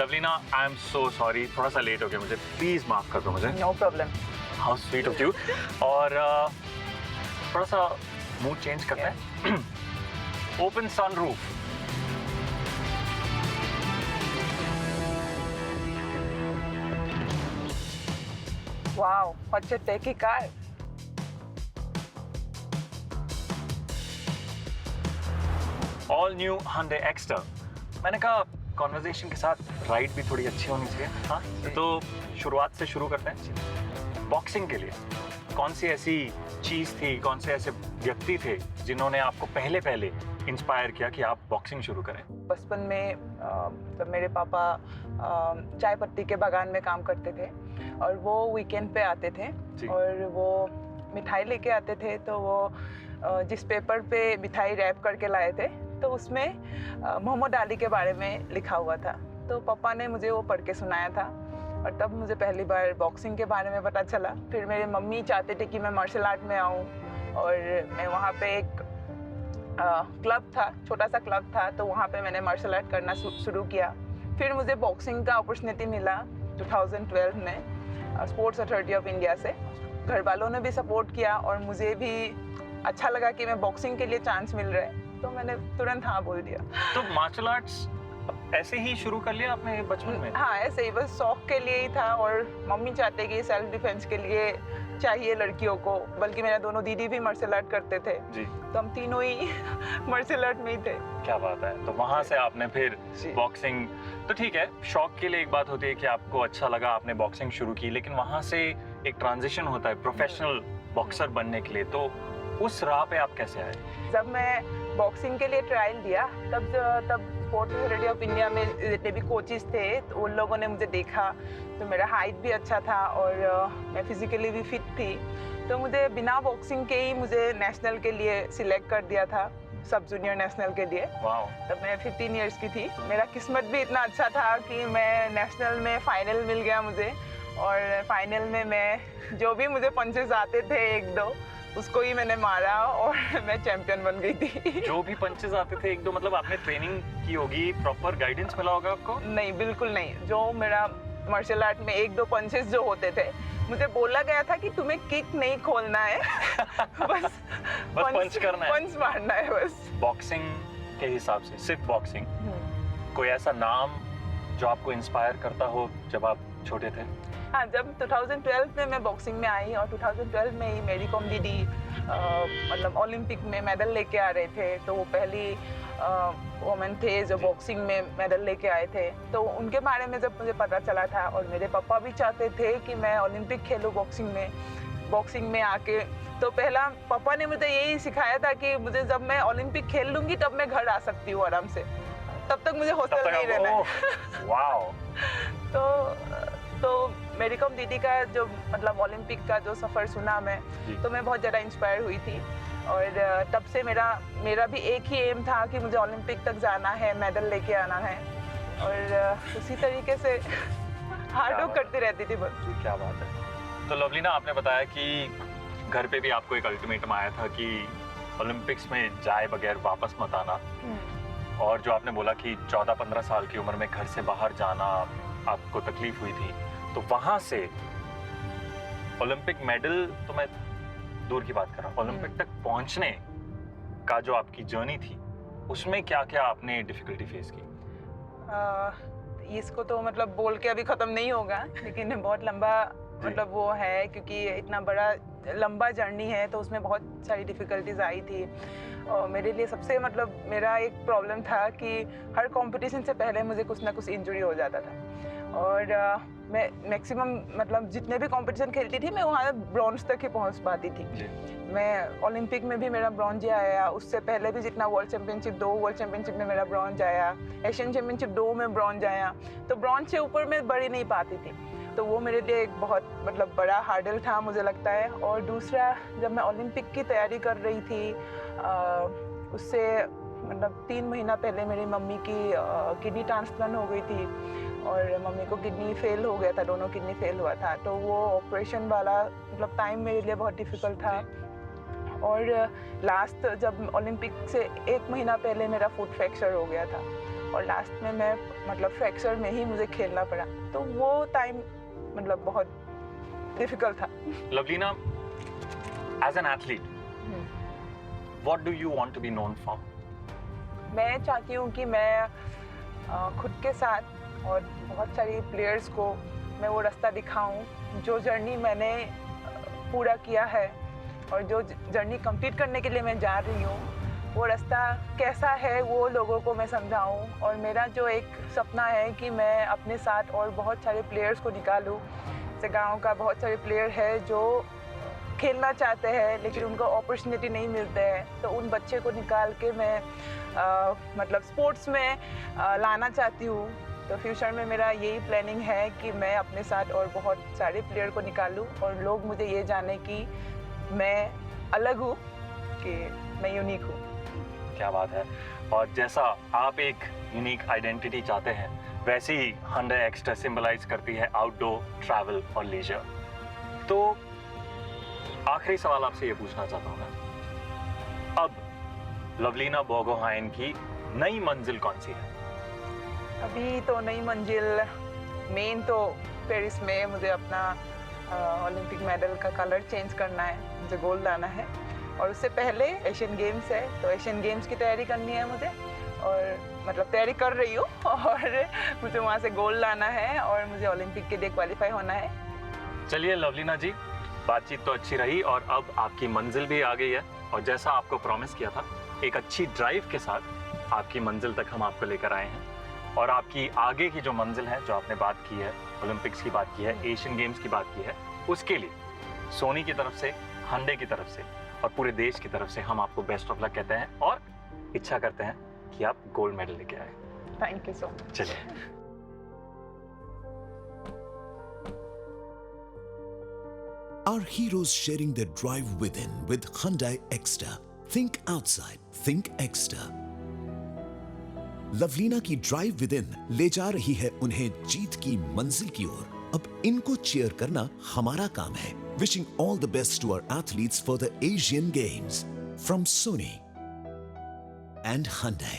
Lovlina, I am so sorry, थोड़ा सा late हो गया मुझे, प्लीज माफ कर दो मुझे। No problem. How sweet of you. और थोड़ा सा मूड चेंज करते हैं। Open sunroof. Wow, such a techy car. All new Hyundai Exter। मैंने कहा कॉन्वर्जेशन के साथ राइड भी थोड़ी अच्छी होनी चाहिए। हाँ, तो शुरुआत से शुरू करते हैं। बॉक्सिंग के लिए कौन सी ऐसी चीज़ थी, कौन से ऐसे व्यक्ति थे जिन्होंने आपको पहले इंस्पायर किया कि आप बॉक्सिंग शुरू करें? बचपन में जब मेरे पापा चाय पत्ती के बागान में काम करते थे और वो वीकेंड पे आते थे और वो मिठाई लेके आते थे, तो वो जिस पेपर पे मिठाई रैप करके लाए थे तो उसमें मोहम्मद अली के बारे में लिखा हुआ था। तो पापा ने मुझे वो पढ़ के सुनाया था और तब मुझे पहली बार बॉक्सिंग के बारे में पता चला। फिर मेरे मम्मी चाहते थे कि मैं मार्शल आर्ट में आऊँ और मैं वहाँ पे एक क्लब था, छोटा सा क्लब था, तो वहाँ पे मैंने मार्शल आर्ट करना शुरू किया। फिर मुझे बॉक्सिंग का अपॉर्चुनिटी मिला 2012 में स्पोर्ट्स अथॉरिटी ऑफ इंडिया से। घर वालों ने भी सपोर्ट किया और मुझे भी अच्छा लगा कि मैं बॉक्सिंग के लिए चांस मिल रहा है, तो मैंने तुरंत हाँ बोल दिया। तो मार्शल आर्ट्स ऐसे ही शुरू कर लिया आपने बचपन में? हाँ, ऐसे ही, बस शौक के लिए ही था। और मम्मी चाहते कि सेल्फ डिफेंस के लिए चाहिए लड़कियों को, बल्कि मेरा दोनों दीदी भी मार्शल आर्ट करते थे जी, तो हम तीनों ही मार्शल आर्ट में ही थे। क्या बात है। तो वहाँ से आपने फिर बॉक्सिंग, तो ठीक है, शौक के लिए एक बात होती है कि आपको अच्छा लगा, आपने बॉक्सिंग शुरू की, लेकिन वहाँ से एक ट्रांजिशन होता है प्रोफेशनल बॉक्सर बनने के लिए, तो उस राह पे आप कैसे आए? जब मैं बॉक्सिंग के लिए ट्रायल दिया तब स्पोर्ट्स अथॉरिटी ऑफ इंडिया में जितने भी कोचेस थे तो उन लोगों ने मुझे देखा, तो मेरा हाइट भी अच्छा था और मैं फिजिकली भी फिट थी, तो मुझे बिना बॉक्सिंग के ही मुझे नेशनल के लिए सिलेक्ट कर दिया था, सब जूनियर नेशनल के लिए। तब मैं 15 इयर्स की थी। मेरा किस्मत भी इतना अच्छा था कि मैं नेशनल में फाइनल मिल गया मुझे, और फाइनल में मैं जो भी मुझे पंचेस आते थे एक दो, उसको ही मैंने मारा और मैं चैंपियन बन गई थी। जो भी पंचेस आते थे एक दो, मतलब आपने ट्रेनिंग की होगी, प्रॉपर गाइडेंस मिला होगा आपको? नहीं, बिल्कुल नहीं। जो मेरा मार्शल आर्ट में एक दो पंचेस जो होते थे, मुझे बोला गया था कि तुम्हें किक नहीं खोलना है, बस पंच करना है, पंच मारना है बस। बॉक्सिंग के हिसाब से सिर्फ बॉक्सिंग, कोई ऐसा नाम जो आपको इंस्पायर करता हो जब आप छोटे थे? हाँ, जब 2012 में मैं बॉक्सिंग में आई और 2012 में ही मेरी कॉम दीदी मतलब ओलंपिक में मेडल लेके आ रहे थे, तो वो पहली वुमेन थे जो बॉक्सिंग में मेडल लेके आए थे, तो उनके बारे में जब मुझे पता चला था, और मेरे पापा भी चाहते थे कि मैं ओलंपिक खेलूँ बॉक्सिंग में आके, तो पहला पापा ने मुझे यही सिखाया था कि मुझे जब मैं ओलंपिक खेल लूँगी तब मैं घर आ सकती हूँ आराम से, तब तक मुझे हॉस्टल नहीं रहना है। वाओ। तो मेरी कॉम दीदी का जो मतलब ओलंपिक का जो सफ़र सुना मैं, तो मैं बहुत ज़्यादा इंस्पायर हुई थी, और तब से मेरा भी एक ही एम था कि मुझे ओलंपिक तक जाना है, मेडल लेके आना है, और उसी तरीके से हार्ड वर्क करती रहती थी बस। क्या बात है। तो लवलीना, आपने बताया कि घर पे भी आपको एक अल्टीमेटम आया था कि ओलंपिक्स में जाए बगैर वापस मत आना, और जो आपने बोला कि 14-15 साल की उम्र में घर से बाहर जाना आपको तकलीफ हुई थी, तो वहां से ओलंपिक मेडल, तो मैं दूर की बात कर रहा हूँ, ओलंपिक तक पहुंचने का जो आपकी जर्नी थी, उसमें क्या क्या आपने डिफिकल्टी फेस की? इसको तो मतलब बोल के अभी ख़त्म नहीं होगा, लेकिन बहुत लंबा मतलब वो है, क्योंकि इतना बड़ा लंबा जर्नी है, तो उसमें बहुत सारी डिफ़िकल्टीज आई थी। और मेरे लिए सबसे मतलब मेरा एक प्रॉब्लम था कि हर कंपटीशन से पहले मुझे कुछ ना कुछ इंजरी हो जाता था, और मैं मैक्सिमम मतलब जितने भी कंपटीशन खेलती थी मैं वहाँ ब्रॉन्ज तक ही पहुँच पाती थी। मैं ओलंपिक में भी मेरा ब्रॉन्ज आया, उससे पहले भी जितना वर्ल्ड चैम्पियनशिप 2 वर्ल्ड चैम्पियनशिप में मेरा ब्रॉन्ज आया, एशियन चैम्पियनशिप 2 में ब्रॉन्ज आया, तो ब्रॉन्ज से ऊपर मैं बढ़ ही नहीं पाती थी, तो वो मेरे लिए एक बहुत मतलब बड़ा हार्डल था मुझे लगता है। और दूसरा, जब मैं ओलंपिक की तैयारी कर रही थी, उससे मतलब 3 महीना पहले मेरी मम्मी की किडनी ट्रांसप्लांट हो गई थी, और मम्मी को किडनी फेल हो गया था, दोनों किडनी फेल हुआ था, तो वो ऑपरेशन वाला मतलब टाइम मेरे लिए बहुत डिफ़िकल्ट था। और लास्ट जब ओलंपिक से 1 महीना पहले मेरा फुट फ्रैक्चर हो गया था, और लास्ट में मैं मतलब फ्रैक्चर में ही मुझे खेलना पड़ा, तो वो टाइम मतलब बहुत डिफिकल्ट था। Lovlina, as an athlete, what do you want to be known for? मैं चाहती हूँ कि मैं खुद के साथ और बहुत सारी प्लेयर्स को मैं वो रास्ता दिखाऊं, जो जर्नी मैंने पूरा किया है और जो जर्नी कंप्लीट करने के लिए मैं जा रही हूँ, वो रास्ता कैसा है वो लोगों को मैं समझाऊं। और मेरा जो एक सपना है कि मैं अपने साथ और बहुत सारे प्लेयर्स को निकालूं। जैसे गाँव का बहुत सारे प्लेयर है जो खेलना चाहते हैं लेकिन उनको अपॉर्चुनिटी नहीं मिलते हैं, तो उन बच्चे को निकाल के मैं मतलब स्पोर्ट्स में लाना चाहती हूँ। तो फ्यूचर में मेरा यही प्लानिंग है कि मैं अपने साथ और बहुत सारे प्लेयर को निकालूं और लोग मुझे ये जाने कि मैं अलग हूँ, कि मैं यूनिक हूँ। क्या बात है। और जैसा आप एक यूनिक आइडेंटिटी चाहते हैं, वैसे ही Hyundai Exter सिंबलाइज करती है आउटडोर, ट्रैवल और लीजर। तो आखिरी सवाल आपसे ये पूछना चाहता हूँ मैं, अब लवलीना बोर्गोहाइन की नई मंजिल कौन सी है? अभी तो नई मंजिल मेन तो पेरिस में मुझे अपना ओलंपिक मेडल का कलर चेंज करना है, मुझे गोल्ड लाना है। और उससे पहले एशियन गेम्स है, तो एशियन गेम्स की तैयारी करनी है मुझे, और मतलब तैयारी कर रही हूँ और मुझे वहाँ से गोल्ड लाना है और मुझे ओलंपिक के लिए क्वालिफाई होना है। चलिए लवलीना जी, बातचीत तो अच्छी रही और अब आपकी मंजिल भी आ गई है, और जैसा आपको प्रॉमिस किया था, एक अच्छी ड्राइव के साथ आपकी मंजिल तक हम आपको लेकर आए हैं। और आपकी आगे की जो मंजिल है, जो आपने बात की है, ओलंपिक्स की बात की है, एशियन गेम्स की बात की है, उसके लिए सोनी की तरफ से, Hyundai की तरफ से और पूरे देश की तरफ से हम आपको बेस्ट ऑफ लक कहते हैं और इच्छा करते हैं कि आप गोल्ड मेडल लेके आए। Thank you so much. चलिए। Our heroes sharing their drive within with Hyundai Exter. Think outside, think Exter. Lovlina की ड्राइव विद इन ले जा रही है उन्हें जीत की मंजिल की ओर। अब इनको चीयर करना हमारा काम है। Wishing all the best to our athletes for the Asian Games from Sony and Hyundai.